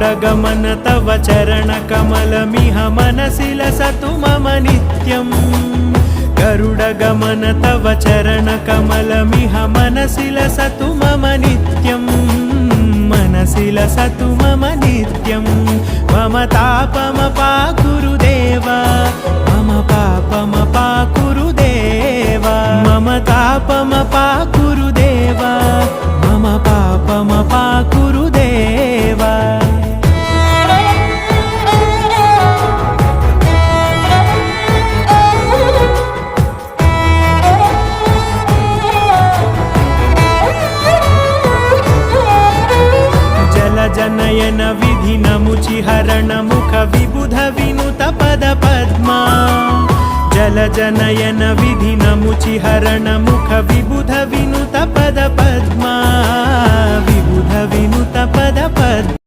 गरुडगमन तव चरणकमलमिह मनसि लसतु मम नित्यम् गरुडगमन तव चरणकमलमिह मनसि लसतु मम नित्यम् मनसि लसतु मम नित्यं मम तापमपाकुरु देवा मम पापमपाकुरु देवा मम तापमपाकुरु देवा मम पापमपाकुरु देवा जनयन विधि नमुचिहरण मुख विबुध विनुत पद पद्मा जल जनयन विधि नमुचिहरण मुख विबुध विनुत पद पद्मा विबुध विनुत पद पद्मा।